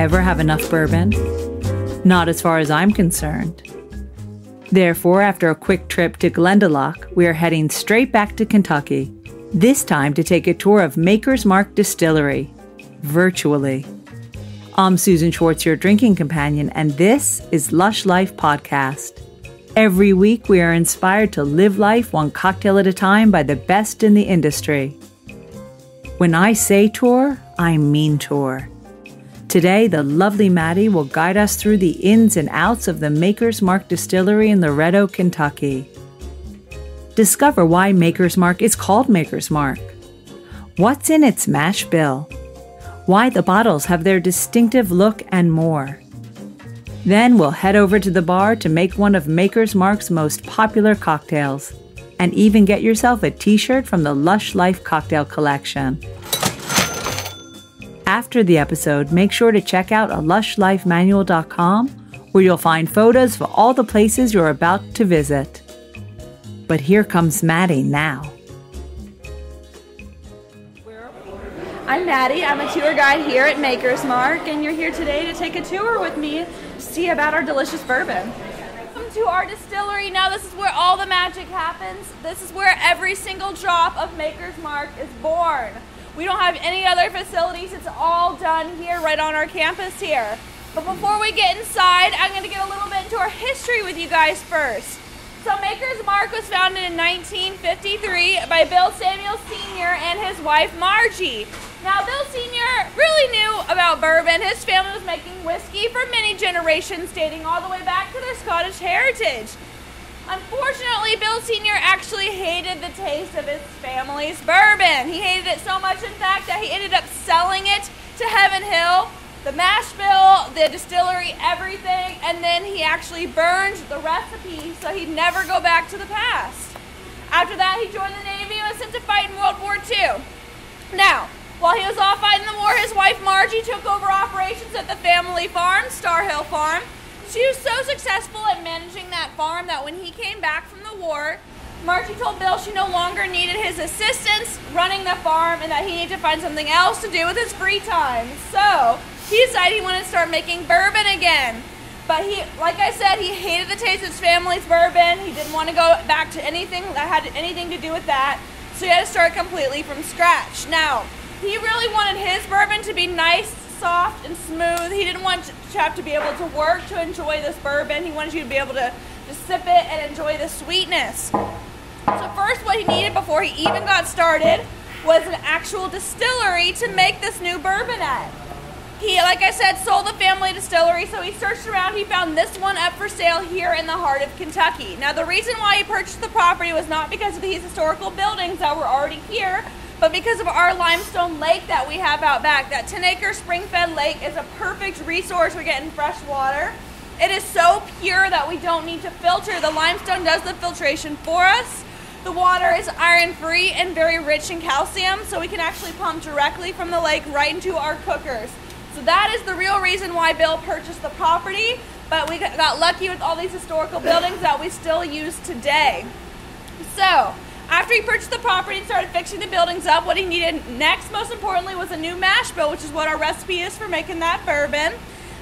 ever have enough bourbon? Not as far as I'm concerned. Therefore, after a quick trip to Glendalough, we are heading straight back to Kentucky, this time to take a tour of Maker's Mark Distillery, virtually. I'm Susan Schwartz, your drinking companion, and this is Lush Life Podcast. Every week, we are inspired to live life one cocktail at a time by the best in the industry. When I say tour, I mean tour. Today, the lovely Matty will guide us through the ins and outs of the Maker's Mark Distillery in Loretto, Kentucky. Discover why Maker's Mark is called Maker's Mark. What's in its mash bill? Why the bottles have their distinctive look and more. Then we'll head over to the bar to make one of Maker's Mark's most popular cocktails, and even get yourself a t-shirt from the Lush Life cocktail collection. After the episode, make sure to check out lushlifemanual.com, where you'll find photos for all the places you're about to visit. But here comes Matty now. I'm Matty. I'm a tour guide here at Maker's Mark, and you're here today to take a tour with me to see about our delicious bourbon. Welcome to our distillery. Now this is where all the magic happens. This is where every single drop of Maker's Mark is born. We don't have any other facilities. It's all done here right on our campus here. But before we get inside, I'm going to get a little bit into our history with you guys first. So Maker's Mark was founded in 1953 by Bill Samuel Sr. and his wife Margie. Now Bill Sr. really knew about bourbon. His family was making whiskey for many generations, dating all the way back to their Scottish heritage. Unfortunately, Bill Sr. actually hated the taste of his family's bourbon. He hated it so much, in fact, that he ended up selling it to Heaven Hill, the mash bill, the distillery, everything, and then he actually burned the recipe so he'd never go back to the past. After that, he joined the Navy and was sent to fight in World War II. Now, while he was off fighting the war, his wife Margie took over operations at the family farm, Star Hill Farm. She was so successful at managing that farm that when he came back from the war, Margie told Bill she no longer needed his assistance running the farm and that he needed to find something else to do with his free time. So he decided he wanted to start making bourbon again. But he, like I said, he hated the taste of his family's bourbon. He didn't want to go back to anything that had anything to do with that. So he had to start completely from scratch. Now, he really wanted his bourbon to be nice, soft, and smooth. He didn't want to have to be able to work to enjoy this bourbon. He wanted you to be able to just sip it and enjoy the sweetness. So first, what he needed before he even got started was an actual distillery to make this new bourbon at. He, like I said, sold the family distillery, so he searched around. He found this one up for sale here in the heart of Kentucky. Now, the reason why he purchased the property was not because of these historical buildings that were already here, but because of our limestone lake that we have out back. That 10-acre spring-fed lake is a perfect resource for getting fresh water. It is so pure that we don't need to filter. The limestone does the filtration for us. The water is iron-free and very rich in calcium, so we can actually pump directly from the lake right into our cookers. So that is the real reason why Bill purchased the property, but we got lucky with all these historical buildings that we still use today. So after he purchased the property and started fixing the buildings up, what he needed next, most importantly, was a new mash bill, which is what our recipe is for making that bourbon.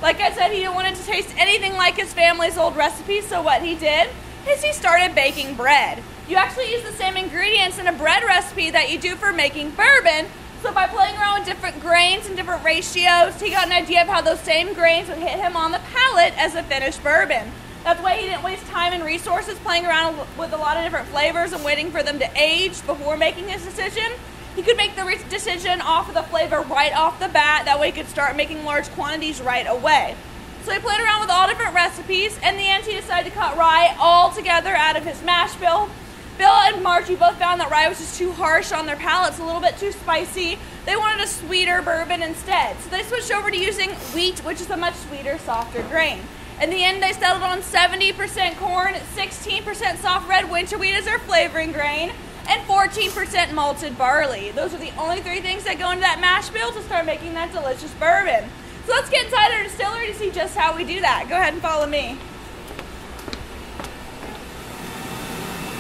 Like I said, he didn't want it to taste anything like his family's old recipe, so what he did is he started baking bread. You actually use the same ingredients in a bread recipe that you do for making bourbon, so by playing around with different grains and different ratios, he got an idea of how those same grains would hit him on the palate as a finished bourbon. That's why he didn't waste time and resources playing around with a lot of different flavors and waiting for them to age before making his decision. He could make the decision off of the flavor right off the bat. That way he could start making large quantities right away. So he played around with all different recipes. In the end, he decided to cut rye all together out of his mash bill. Bill and Margie both found that rye was just too harsh on their palates, a little bit too spicy. They wanted a sweeter bourbon instead. So they switched over to using wheat, which is a much sweeter, softer grain. In the end, they settled on 70% corn, 16% soft red winter wheat as their flavoring grain, and 14% malted barley. Those are the only three things that go into that mash bill to start making that delicious bourbon. So let's get inside our distillery to see just how we do that. Go ahead and follow me.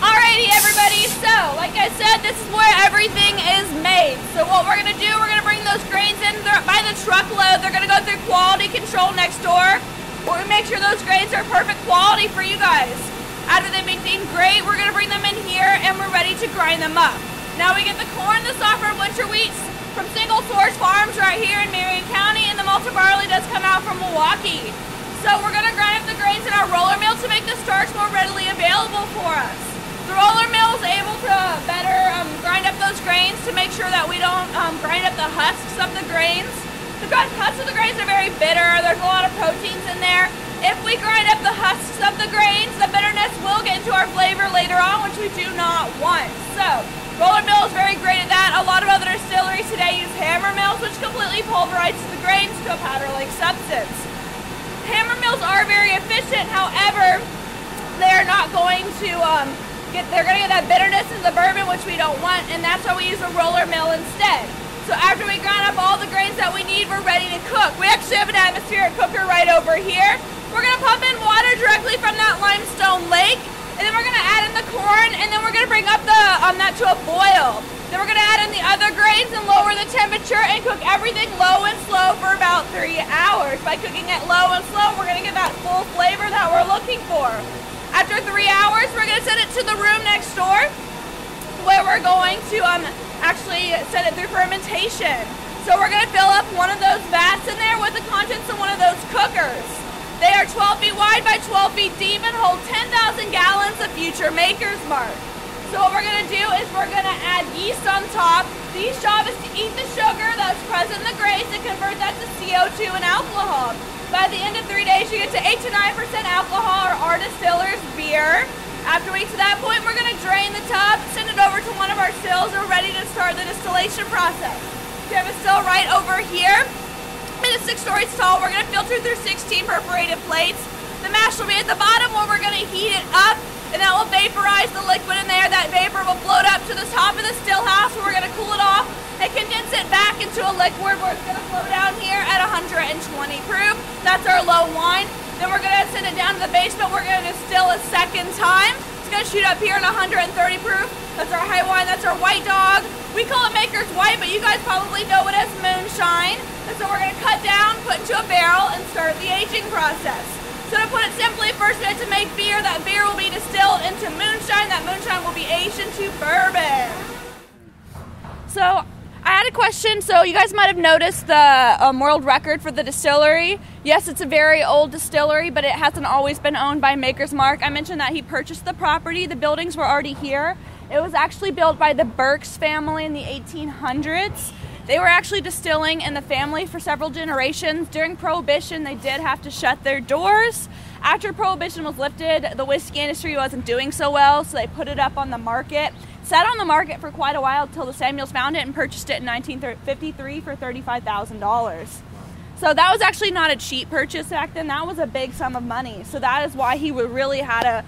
Alrighty, everybody. So, like I said, this is where everything is made. So what we're gonna do, we're gonna bring those grains in by the truckload. They're gonna go through quality control next door, where we make sure those grains are perfect quality for you guys. After they've been deemed great, we're gonna bring them in here and we're ready to grind them up. Now we get the corn, the soft red winter wheats from single source farms right here in Marion County, and the malted barley does come out from Milwaukee. So we're gonna grind up the grains in our roller mill to make the starch more readily available for us. The roller mill is able to better grind up those grains to make sure that we don't grind up the husks of the grains. The husks of the grains are very bitter. There's a lot of proteins in there. If we grind up the husks of the grains, the bitterness will get into our flavor later on, which we do not want. So, roller mill is very great at that. A lot of other distilleries today use hammer mills, which completely pulverizes the grains to a powder-like substance. Hammer mills are very efficient, however, they're not going to they're going to get that bitterness in the bourbon, which we don't want, and that's why we use a roller mill instead. So after we grind up all the grains that we need, we're ready to cook. We actually have an atmospheric cooker right over here. We're going to pump in water directly from that limestone lake, and then we're going to add in the corn, and then we're going to bring up that to a boil. Then we're going to add in the other grains and lower the temperature and cook everything low and slow for about 3 hours. By cooking it low and slow, we're going to get that full flavor that we're looking for. After 3 hours, we're going to send it to the room next door, where we're going to actually send it through fermentation. So we're going to fill up one of those vats in there with the contents of one of those cookers. They are 12 feet wide by 12 feet deep and hold 10,000 gallons of future Maker's Mark. So what we're going to do is we're going to add yeast on top. The yeast's job is to eat the sugar that's present in the grains and convert that to CO2 and alcohol. By the end of 3 days, you get to 8 to 9% alcohol, or our distiller's beer. After we get to that point, we're going to drain the tub, send it over to one of our stills, and we're ready to start the distillation process. We have a still right over here. It is 6 stories tall. We're going to filter through 16 perforated plates. The mash will be at the bottom, where we're going to heat it up, and that will vaporize the liquid in there. That vapor will float up to the top of the still house, where we're going to cool it off and condense it back into a liquid, where it's going to flow down here at 120 proof. That's our low wine. Then we're going to send it down to the basement. We're going to distill a second time. It's going to shoot up here at 130 proof. That's our high wine. That's our white dog. We call it Maker's White, but you guys probably know it as moonshine. And so we're going to cut down, put into a barrel, and start the aging process. So to put it simply, first we have to make beer. That beer will be distilled into moonshine. That moonshine will be aged into bourbon. So I had a question. So you guys might have noticed the world record for the distillery. Yes, it's a very old distillery, but it hasn't always been owned by Maker's Mark. I mentioned that he purchased the property. The buildings were already here. It was actually built by the Burks family in the 1800s. They were actually distilling in the family for several generations. During Prohibition, they did have to shut their doors. After Prohibition was lifted, the whiskey industry wasn't doing so well, so they put it up on the market. Sat on the market for quite a while until the Samuels found it and purchased it in 1953 for $35,000. So that was actually not a cheap purchase back then. That was a big sum of money. So that is why he really had to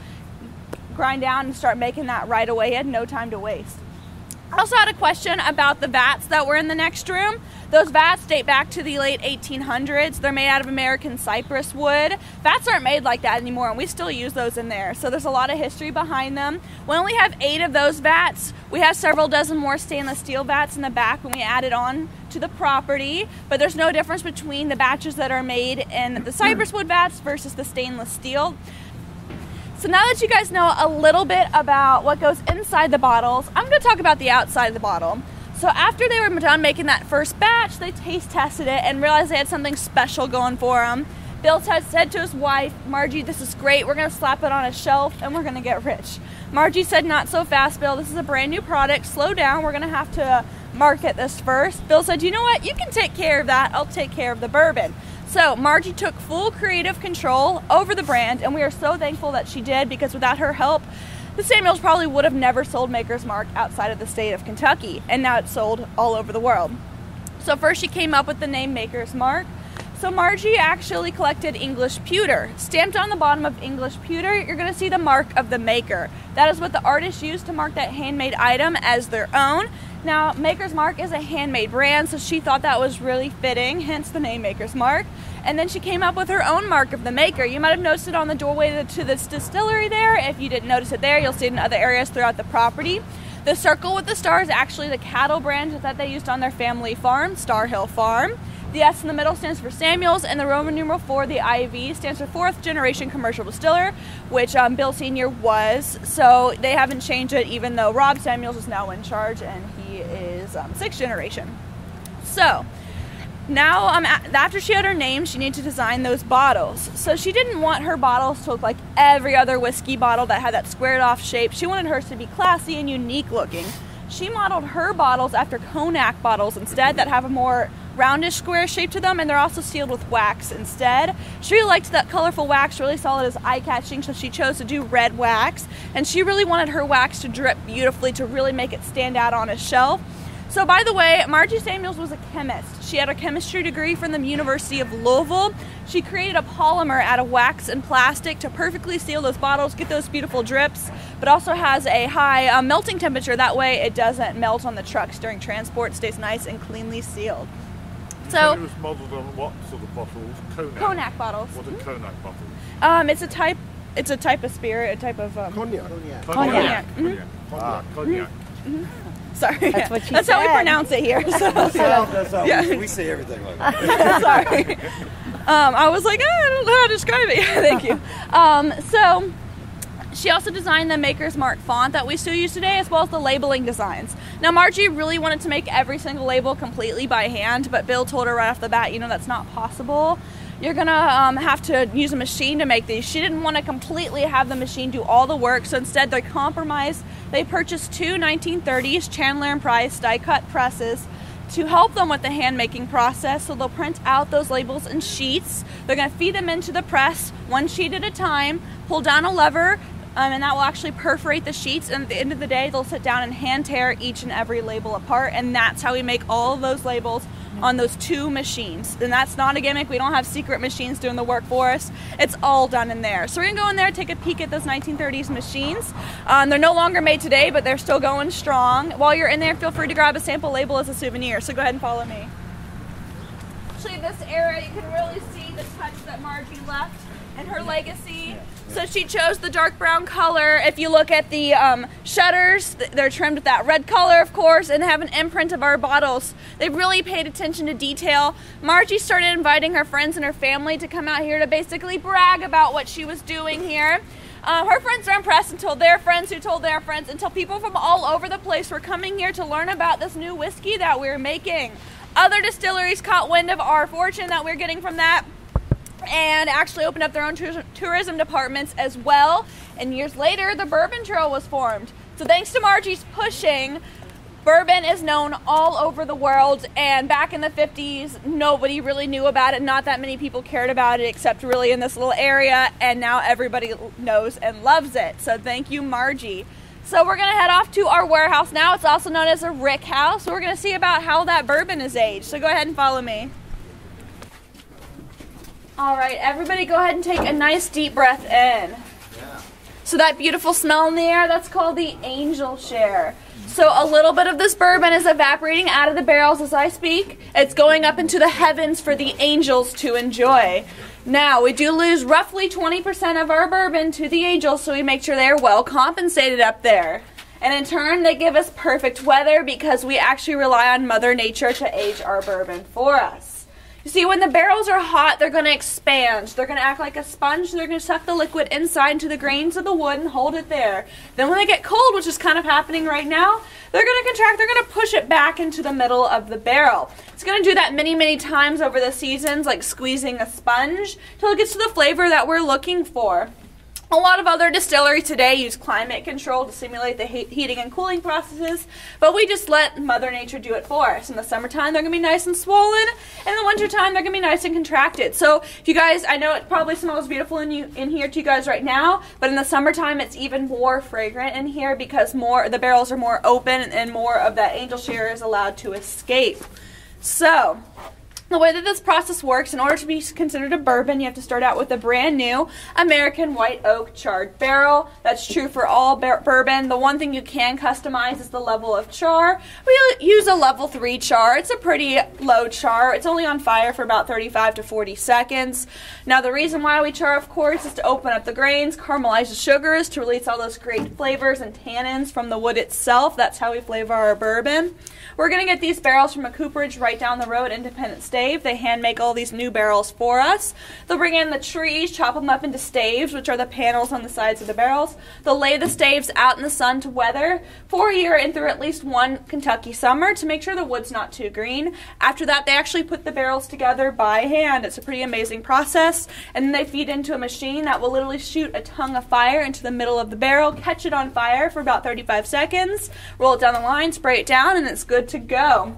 grind down and start making that right away. He had no time to waste. I also had a question about the vats that were in the next room. Those vats date back to the late 1800s. They're made out of American cypress wood. Vats aren't made like that anymore, and we still use those in there. So there's a lot of history behind them. We only have 8 of those vats. We have several dozen more stainless steel vats in the back when we added on to the property, but there's no difference between the batches that are made in the cypress wood vats versus the stainless steel. So now that you guys know a little bit about what goes inside the bottles, I'm going to talk about the outside of the bottle. So after they were done making that first batch, they taste tested it and realized they had something special going for them. Bill said to his wife, Margie, this is great. We're going to slap it on a shelf and we're going to get rich. Margie said, not so fast, Bill. This is a brand new product. Slow down. We're going to have to market this first. Bill said, you know what? You can take care of that. I'll take care of the bourbon. So Margie took full creative control over the brand, and we are so thankful that she did, because without her help, the Samuels probably would have never sold Maker's Mark outside of the state of Kentucky, and now it's sold all over the world. So first she came up with the name Maker's Mark. So Margie actually collected English pewter. Stamped on the bottom of English pewter, you're going to see the mark of the maker. That is what the artist used to mark that handmade item as their own. Now, Maker's Mark is a handmade brand, so she thought that was really fitting, hence the name Maker's Mark. And then she came up with her own mark of the maker. You might have noticed it on the doorway to this distillery there. If you didn't notice it there, you'll see it in other areas throughout the property. The circle with the star is actually the cattle brand that they used on their family farm, Star Hill Farm. The S in the middle stands for Samuels, and the Roman numeral 4, the IV, stands for 4th generation commercial distiller, which Bill Sr. was. So they haven't changed it, even though Rob Samuels is now in charge, and he is 6th generation. So now, after she had her name, she needed to design those bottles. So she didn't want her bottles to look like every other whiskey bottle that had that squared off shape. She wanted hers to be classy and unique looking. She modeled her bottles after cognac bottles instead, that have a more roundish square shape to them, and they're also sealed with wax instead. She really liked that colorful wax, really saw it as eye-catching, so she chose to do red wax, and she really wanted her wax to drip beautifully to really make it stand out on a shelf. So by the way, Margie Samuels was a chemist. She had a chemistry degree from the University of Louisville. She created a polymer out of wax and plastic to perfectly seal those bottles, get those beautiful drips, but also has a high melting temperature. That way it doesn't melt on the trucks during transport. It stays nice and cleanly sealed. So it was modelled on what sort of bottles? Cognac bottles. What are cognac bottles? It's a type of spirit, a type of cognac. Cognac. Cognac. Sorry. That's what she That's said. how we pronounce it here. So, Yeah. We say everything like that. sorry. I was like, I don't know how to describe it. Thank you. So she also designed the Maker's Mark font that we still use today, as well as the labeling designs. Now, Margie really wanted to make every single label completely by hand, but Bill told her right off the bat, you know, that's not possible. You're gonna have to use a machine to make these. She didn't want to completely have the machine do all the work, so instead they compromised. They purchased two 1930s Chandler and Price die-cut presses to help them with the hand-making process. So they'll print out those labels in sheets. They're gonna feed them into the press, one sheet at a time, pull down a lever, and that will actually perforate the sheets, and at the end of the day they'll sit down and hand tear each and every label apart, and that's how we make all of those labels on those two machines. And that's not a gimmick. We don't have secret machines doing the work for us. It's all done in there. So we're gonna go in there, take a peek at those 1930s machines. They're no longer made today, but they're still going strong. While you're in there, feel free to grab a sample label as a souvenir. So go ahead and follow me. Actually, this area, you can really see the touch that Margie left and her legacy. So she chose the dark brown color. If you look at the shutters, they're trimmed with that red color, of course, and have an imprint of our bottles. They really paid attention to detail. Margie started inviting her friends and her family to come out here to basically brag about what she was doing here. Her friends were impressed and told their friends who told their friends, until people from all over the place were coming here to learn about this new whiskey that we're making. Other distilleries caught wind of our fortune that we're getting from that, and actually opened up their own tourism departments as well. And years later, the Bourbon Trail was formed. So thanks to Margie's pushing, bourbon is known all over the world. And back in the 50s, nobody really knew about it. Not that many people cared about it, except really in this little area. And now everybody knows and loves it. So thank you, Margie. So we're gonna head off to our warehouse now. It's also known as a rick house. So we're gonna see about how that bourbon is aged. So go ahead and follow me. All right, everybody go ahead and take a nice deep breath in. Yeah. So that beautiful smell in the air, that's called the angel share. So a little bit of this bourbon is evaporating out of the barrels as I speak. It's going up into the heavens for the angels to enjoy. Now, we do lose roughly 20% of our bourbon to the angels, so we make sure they're well compensated up there. And in turn, they give us perfect weather because we actually rely on Mother Nature to age our bourbon for us. You see, when the barrels are hot, they're going to expand. They're going to act like a sponge. They're going to suck the liquid inside into the grains of the wood and hold it there. Then when they get cold, which is kind of happening right now, they're going to contract. They're going to push it back into the middle of the barrel. It's going to do that many, many times over the seasons, like squeezing a sponge, till it gets to the flavor that we're looking for. A lot of other distilleries today use climate control to simulate the heating and cooling processes, but we just let Mother Nature do it for us. In the summertime, they're going to be nice and swollen, and in the wintertime, they're going to be nice and contracted. So if you guys, I know it probably smells beautiful in here to you guys right now, but in the summertime, it's even more fragrant in here because the barrels are more open and more of that angel share is allowed to escape. So The way that this process works, in order to be considered a bourbon, you have to start out with a brand new American white oak charred barrel. That's true for all bourbon. The one thing you can customize is the level of char. We use a level 3 char. It's a pretty low char. It's only on fire for about 35 to 40 seconds. Now the reason why we char, of course, is to open up the grains, caramelize the sugars, to release all those great flavors and tannins from the wood itself. That's how we flavor our bourbon. We're going to get these barrels from a cooperage right down the road, Independent Stave. They hand make all these new barrels for us. They'll bring in the trees, chop them up into staves, which are the panels on the sides of the barrels. They'll lay the staves out in the sun to weather for a year and through at least one Kentucky summer to make sure the wood's not too green. After that, they actually put the barrels together by hand. It's a pretty amazing process. And then they feed into a machine that will literally shoot a tongue of fire into the middle of the barrel, catch it on fire for about 35 seconds, roll it down the line, spray it down, and it's good to go.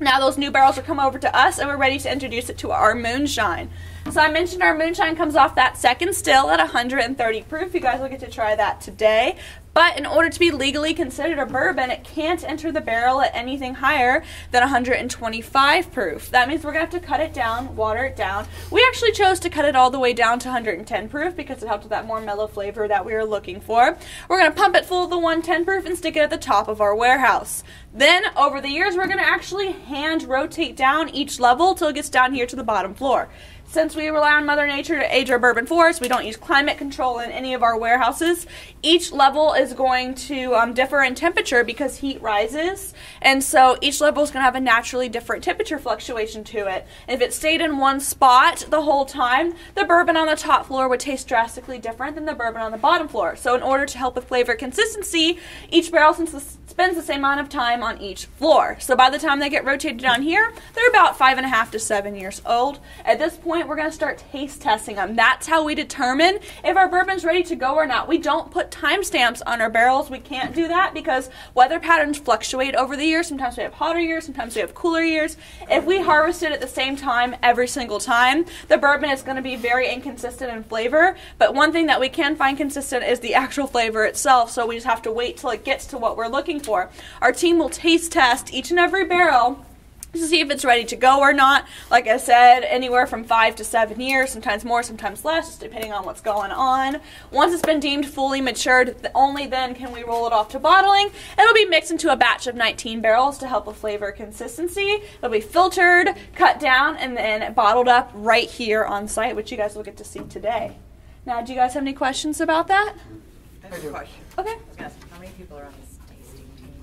Now those new barrels are come over to us and we're ready to introduce it to our moonshine. So I mentioned our moonshine comes off that second still at 130 proof. You guys will get to try that today. But in order to be legally considered a bourbon, it can't enter the barrel at anything higher than 125 proof. That means we're going to have to cut it down, water it down. We actually chose to cut it all the way down to 110 proof because it helped with that more mellow flavor that we were looking for. We're going to pump it full of the 110 proof and stick it at the top of our warehouse. Then, over the years, we're going to actually hand rotate down each level till it gets down here to the bottom floor. Since we rely on Mother Nature to age our bourbon for us, we don't use climate control in any of our warehouses. Each level is going to differ in temperature because heat rises, and so each level is going to have a naturally different temperature fluctuation to it. If it stayed in one spot the whole time, the bourbon on the top floor would taste drastically different than the bourbon on the bottom floor. So in order to help with flavor consistency, each barrel spends the same amount of time on each floor. So by the time they get rotated down here, they're about 5.5 to 7 years old. At this point, we're going to start taste testing them. That's how we determine if our bourbon's ready to go or not. We don't put timestamps on our barrels. We can't do that because weather patterns fluctuate over the years. Sometimes we have hotter years, sometimes we have cooler years. If we harvest it at the same time every single time, the bourbon is going to be very inconsistent in flavor. But one thing that we can find consistent is the actual flavor itself, so we just have to wait till it gets to what we're looking for. Our team will taste test each and every barrel to see if it's ready to go or not. Like I said, anywhere from 5 to 7 years, sometimes more, sometimes less, depending on what's going on. Once it's been deemed fully matured, only then can we roll it off to bottling. It'll be mixed into a batch of 19 barrels to help with flavor consistency. It'll be filtered, cut down, and then bottled up right here on site, which you guys will get to see today. Now, do you guys have any questions about that? I have a question. Okay. I was gonna ask, how many people are on this tasting team?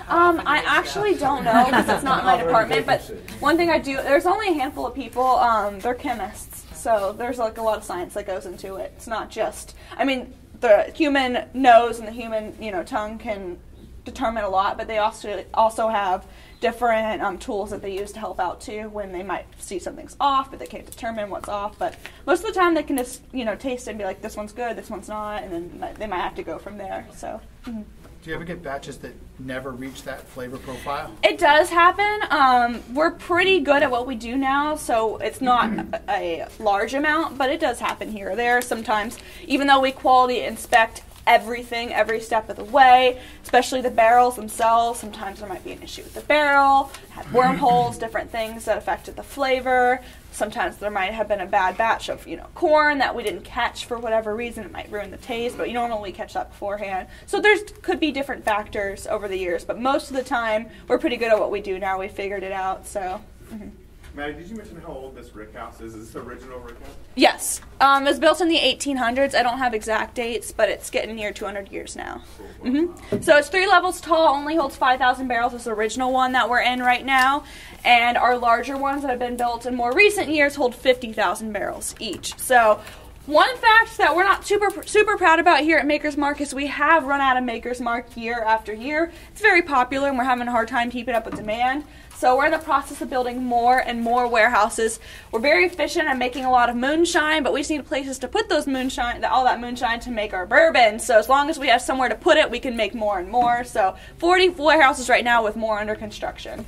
I actually don't know because it's not my department, but one thing I do, there's only a handful of people, they're chemists, so there's like a lot of science that goes into it. It's not just, I mean, the human nose and the human, tongue can determine a lot, but they also have different tools that they use to help out too when they might see something's off, but they can't determine what's off. But most of the time they can just, taste it and be like, this one's good, this one's not, and then they might have to go from there, so. Mm-hmm. Do you ever get batches that never reach that flavor profile? It does happen. We're pretty good at what we do now, so it's not a large amount, but it does happen here or there sometimes. Even though we quality inspect everything every step of the way, especially the barrels themselves, sometimes there might be an issue with the barrel, had wormholes, different things that affected the flavor. Sometimes there might have been a bad batch of, corn that we didn't catch for whatever reason. It might ruin the taste, but normally we catch that beforehand. So could be different factors over the years, but most of the time we're pretty good at what we do now. We figured it out, so. Mm-hmm. Maddie, did you mention how old this rick house is? Is this the original rick house? Yes. It was built in the 1800s. I don't have exact dates, but it's getting near 200 years now. Cool. Mm-hmm. So it's 3 levels tall, only holds 5,000 barrels. It's the original one that we're in right now. And our larger ones that have been built in more recent years hold 50,000 barrels each. So one fact that we're not super proud about here at Maker's Mark is we have run out of Maker's Mark year after year. It's very popular and we're having a hard time keeping up with demand. So we're in the process of building more and more warehouses. We're very efficient at making a lot of moonshine, but we just need places to put those all that moonshine to make our bourbon. So as long as we have somewhere to put it, we can make more and more. So 40 warehouses right now with more under construction.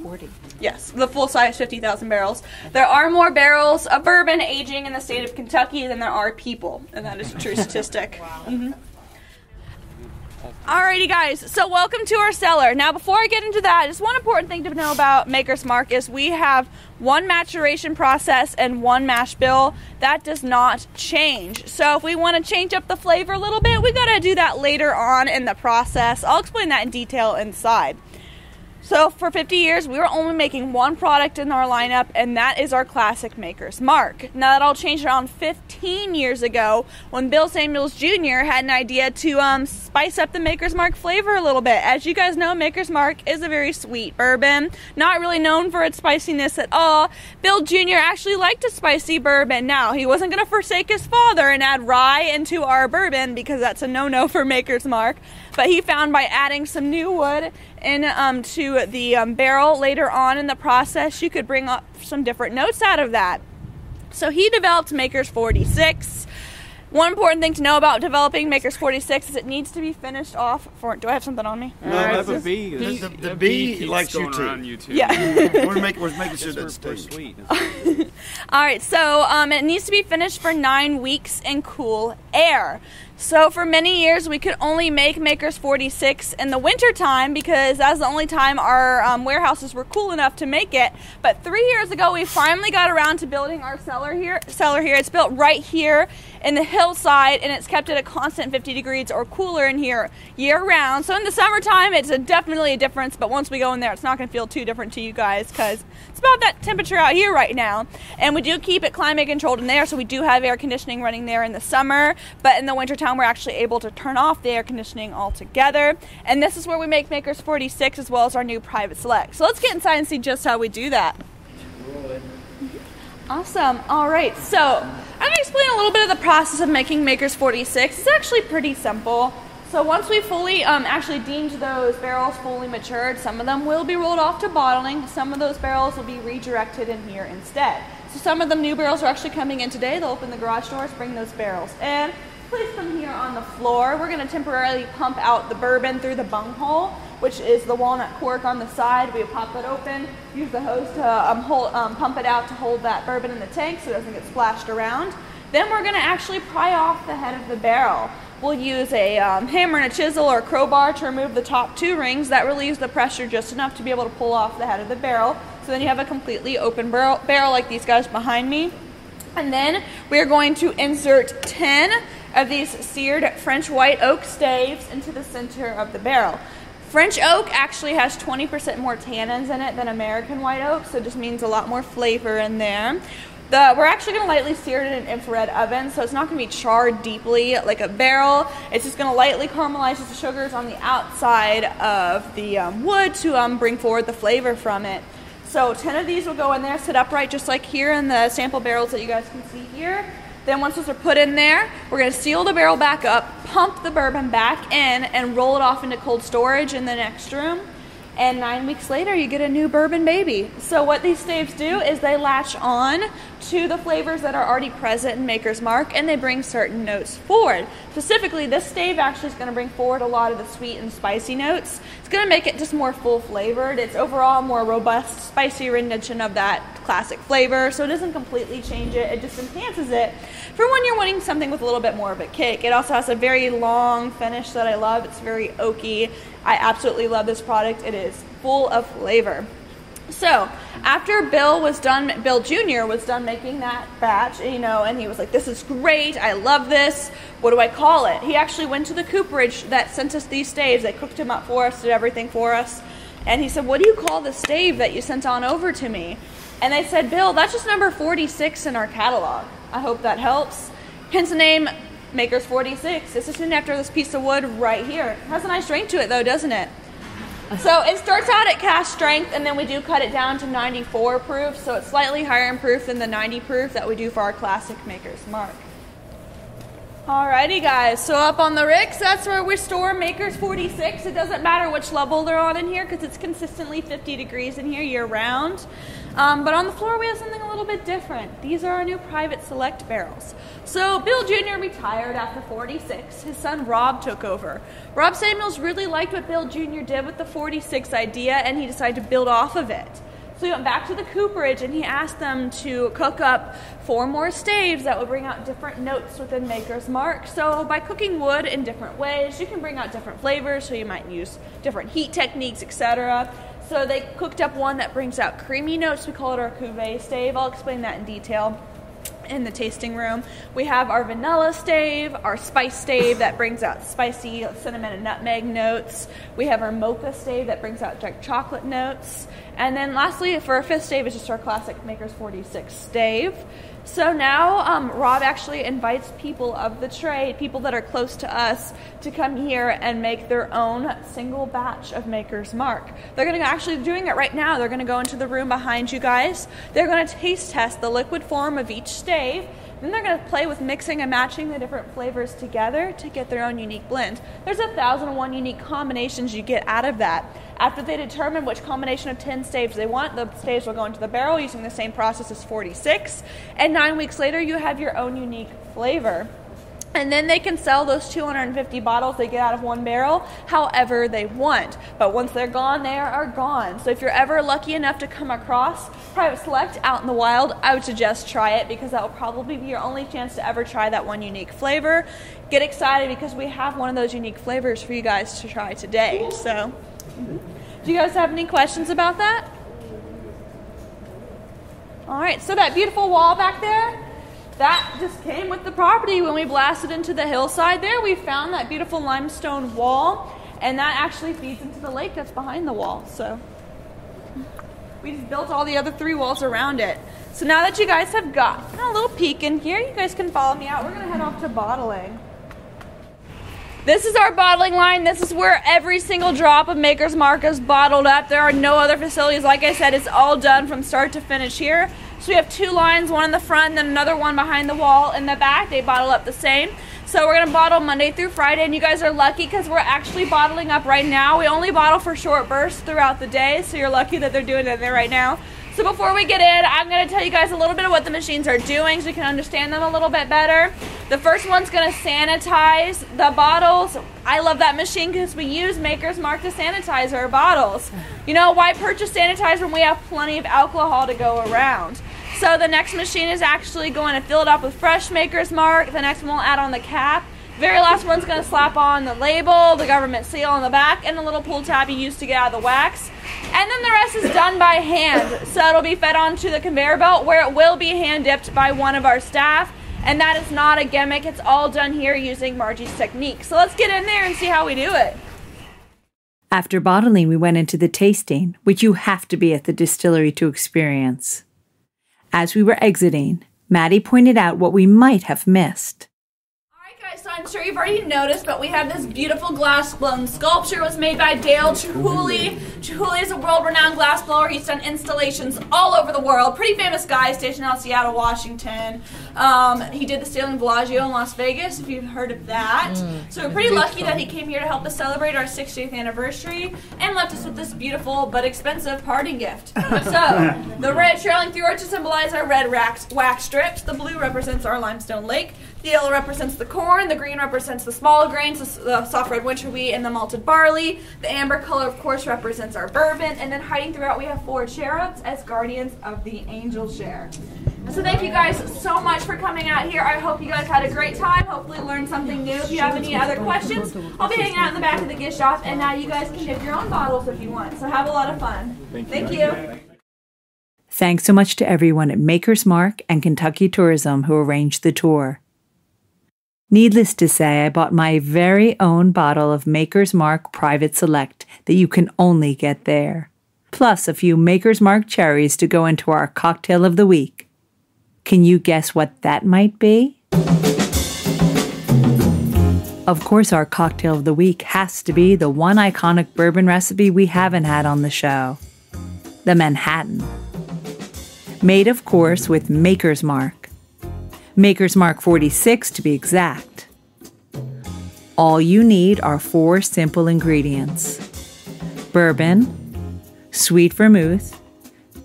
40. Yes, the full size 50,000 barrels. There are more barrels of bourbon aging in the state of Kentucky than there are people, and that is a true statistic. Wow. Mm-hmm. Alrighty guys, so welcome to our cellar. Now before I get into that, just one important thing to know about Maker's Mark is we have one maturation process and one mash bill. That does not change. So if we want to change up the flavor a little bit, we gotta do that later on in the process. I'll explain that in detail inside. So for 50 years, we were only making one product in our lineup, and that is our classic Maker's Mark. Now that all changed around 15 years ago when Bill Samuels Jr. had an idea to spice up the Maker's Mark flavor a little bit. As you guys know, Maker's Mark is a very sweet bourbon, not really known for its spiciness at all. Bill Jr. actually liked a spicy bourbon. Now, he wasn't going to forsake his father and add rye into our bourbon because that's a no-no for Maker's Mark, but he found by adding some new wood to the barrel later on in the process, you could bring up some different notes out of that. So he developed Maker's 46. One important thing to know about developing Maker's 46 is it needs to be finished off for... Do I have something on me? No, I have a bee. The bee likes you too. Yeah. We're making sure that's sweet. All right, so it needs to be finished for 9 weeks in cool air. So for many years, we could only make Maker's 46 in the winter time because that's the only time our warehouses were cool enough to make it. But 3 years ago, we finally got around to building our cellar here. It's built right here in the hillside, and it's kept at a constant 50 degrees or cooler in here year-round. So in the summertime, it's definitely a difference, but once we go in there, it's not going to feel too different to you guys because it's about that temperature out here right now. And we do keep it climate controlled in there, so we do have air conditioning running there in the summer, but in the wintertime, we're actually able to turn off the air conditioning altogether. And this is where we make Maker's 46 as well as our new private select. So let's get inside and see just how we do that. Awesome. All right, so I'm going to explain a little bit of the process of making Maker's 46. It's actually pretty simple. So once we fully actually deemed those barrels fully matured, some of them will be rolled off to bottling. Some of those barrels will be redirected in here instead. So some of the new barrels are actually coming in today. They'll open the garage doors, bring those barrels in, place them here on the floor. We're going to temporarily pump out the bourbon through the bunghole, which is the walnut cork on the side. We pop it open, use the hose to pump it out to hold that bourbon in the tank so it doesn't get splashed around. Then we're going to actually pry off the head of the barrel. We'll use a hammer and a chisel or a crowbar to remove the top 2 rings. That relieves the pressure just enough to be able to pull off the head of the barrel. So then you have a completely open barrel like these guys behind me. And then we're going to insert 10 of these seared French white oak staves into the center of the barrel. French oak actually has 20% more tannins in it than American white oak, so it just means a lot more flavor in there. We're actually going to lightly sear it in an infrared oven, so it's not going to be charred deeply like a barrel. It's just going to lightly caramelize the sugars on the outside of the wood to bring forward the flavor from it. So 10 of these will go in there, sit upright just like here in the sample barrels that you guys can see here. Then once those are put in there, we're going to seal the barrel back up, pump the bourbon back in, and roll it off into cold storage in the next room. And 9 weeks later, you get a new bourbon baby. So what these staves do is they latch on to the flavors that are already present in Maker's Mark, and they bring certain notes forward. Specifically, this stave actually is going to bring forward a lot of the sweet and spicy notes. It's going to make it just more full flavored. It's overall more robust, spicy rendition of that classic flavor, so it doesn't completely change it. It just enhances it for when you're wanting something with a little bit more of a kick. It also has a very long finish that I love. It's very oaky. I absolutely love this product. It is full of flavor. So after Bill Jr. was done making that batch, and he was like, this is great, I love this, what do I call it? He actually went to the cooperage that sent us these staves. They cooked them up for us, did everything for us, and he said, what do you call the stave that you sent on over to me? And they said, Bill, that's just number 46 in our catalog. I hope that helps. Hence the name Maker's 46. This is named after this piece of wood right here. It has a nice strength to it though, doesn't it? So it starts out at cast strength, and then we do cut it down to 94 proof, so it's slightly higher in proof than the 90 proof that we do for our classic Maker's Mark. Alrighty guys, so up on the ricks, that's where we store Maker's 46. It doesn't matter which level they're on in here because it's consistently 50 degrees in here year round. But on the floor we have something a little bit different. These are our new private select barrels. So Bill Jr. retired after 46. His son Rob took over. Rob Samuels really liked what Bill Jr. did with the 46 idea, and he decided to build off of it. So he went back to the cooperage and he asked them to cook up 4 more staves that would bring out different notes within Maker's Mark. So by cooking wood in different ways, you can bring out different flavors. So you might use different heat techniques, etc. So they cooked up one that brings out creamy notes. We call it our cuvee stave. I'll explain that in detail in the tasting room. We have our vanilla stave, our spice stave that brings out spicy cinnamon and nutmeg notes. We have our mocha stave that brings out dark chocolate notes. And then lastly, for our 5th stave, is just our classic Maker's 46 stave. So now Rob actually invites people of the trade, people that are close to us, to come here and make their own single batch of Maker's Mark. They're going to actually doing it right now. They're going to go into the room behind you guys. They're going to taste test the liquid form of each stave. Then they're going to play with mixing and matching the different flavors together to get their own unique blend. There's 1,001 unique combinations you get out of that. After they determine which combination of 10 staves they want, the staves will go into the barrel using the same process as 46. And 9 weeks later, you have your own unique flavor. And then they can sell those 250 bottles they get out of one barrel however they want. But once they're gone, they are gone. So if you're ever lucky enough to come across Private Select out in the wild, I would suggest try it, because that will probably be your only chance to ever try that one unique flavor. Get excited, because we have one of those unique flavors for you guys to try today. So, do you guys have any questions about that? All right, so that beautiful wall back there, that just came with the property. When we blasted into the hillside there, we found that beautiful limestone wall, and that actually feeds into the lake that's behind the wall. So we just built all the other 3 walls around it. So now that you guys have gotten a little peek in here, you guys can follow me out. We're gonna head off to bottling. This is our bottling line. This is where every single drop of Maker's Mark is bottled up. There are no other facilities. Like I said, it's all done from start to finish here. So we have 2 lines, one in the front and then another one behind the wall in the back. They bottle up the same. So we're going to bottle Monday through Friday, and you guys are lucky because we're actually bottling up right now. We only bottle for short bursts throughout the day, so you're lucky that they're doing it there right now. So before we get in, I'm going to tell you guys a little bit of what the machines are doing so you can understand them a little bit better. The first one's going to sanitize the bottles. I love that machine because we use Maker's Mark to sanitize our bottles. You know, why purchase sanitizer when we have plenty of alcohol to go around? So the next machine is actually going to fill it up with fresh Maker's Mark. The next one will add on the cap. Very last one's going to slap on the label, the government seal on the back, and the little pull tab you use to get out of the wax. And then the rest is done by hand. So it'll be fed onto the conveyor belt where it will be hand dipped by one of our staff. And that is not a gimmick. It's all done here using Margie's technique. So let's get in there and see how we do it. After bottling, we went into the tasting, which you have to be at the distillery to experience. As we were exiting, Matty pointed out what we might have missed. So I'm sure you've already noticed, but we have this beautiful glass blown sculpture. It was made by Dale Chihuly. Chihuly is a world-renowned glass blower. He's done installations all over the world. Pretty famous guy, stationed out of Seattle, Washington. He did the Stanley Bellagio in Las Vegas, if you've heard of that. So we're pretty lucky that he came here to help us celebrate our 60th anniversary and left us with this beautiful but expensive parting gift. So the red trailing through it to symbolize our red wax strips. The blue represents our limestone lake. The yellow represents the corn, the green represents the small grains, the soft red winter wheat, and the malted barley. The amber color, of course, represents our bourbon. And then hiding throughout, we have 4 cherubs as guardians of the angel share. So thank you guys so much for coming out here. I hope you guys had a great time. Hopefully learned something new. If you have any other questions, I'll be hanging out in the back of the gift shop. And now you guys can dip your own bottles if you want. So have a lot of fun. Thank you. Thanks so much to everyone at Maker's Mark and Kentucky Tourism who arranged the tour. Needless to say, I bought my very own bottle of Maker's Mark Private Select that you can only get there, plus a few Maker's Mark cherries to go into our cocktail of the week. Can you guess what that might be? Of course, our cocktail of the week has to be the one iconic bourbon recipe we haven't had on the show, the Manhattan. Made, of course, with Maker's Mark. Maker's Mark 46 to be exact. All you need are 4 simple ingredients: bourbon, sweet vermouth,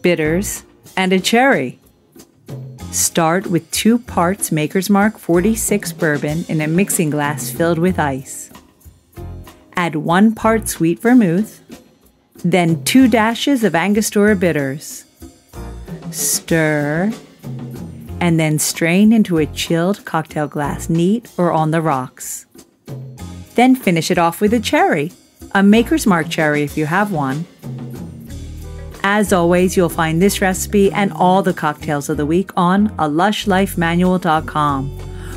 bitters, and a cherry. Start with 2 parts Maker's Mark 46 bourbon in a mixing glass filled with ice. Add 1 part sweet vermouth, Then 2 dashes of Angostura bitters. Stir, and then strain into a chilled cocktail glass, neat or on the rocks. Then finish it off with a cherry, a Maker's Mark cherry if you have one. As always, you'll find this recipe and all the cocktails of the week on lushLifeManual.com,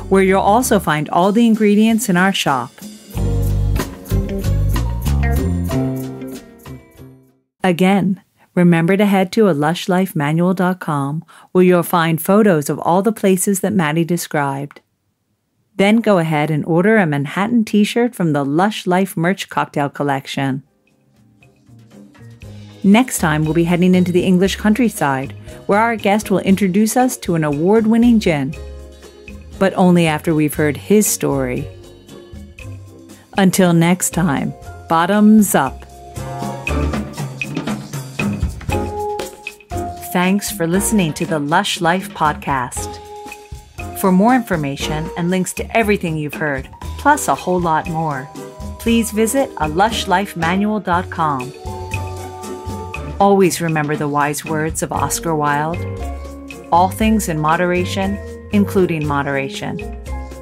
where you'll also find all the ingredients in our shop. Again, remember to head to lushLifeManual.com, where you'll find photos of all the places that Matty described. Then go ahead and order a Manhattan t-shirt from the Lush Life merch cocktail collection. Next time, we'll be heading into the English countryside, where our guest will introduce us to an award-winning gin, but only after we've heard his story. Until next time, bottoms up. Thanks for listening to the Lush Life podcast. For more information and links to everything you've heard, plus a whole lot more, please visit lushLifeManual.com. Always remember the wise words of Oscar Wilde. All things in moderation, including moderation.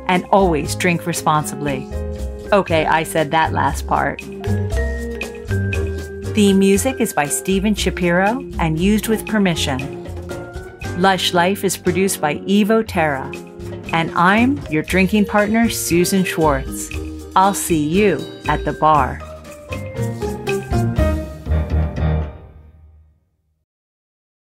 And always drink responsibly. Okay, I said that last part. Theme music is by Steven Shapiro and used with permission. Lush Life is produced by Evo Terra. And I'm your drinking partner, Susan Schwartz. I'll see you at the bar.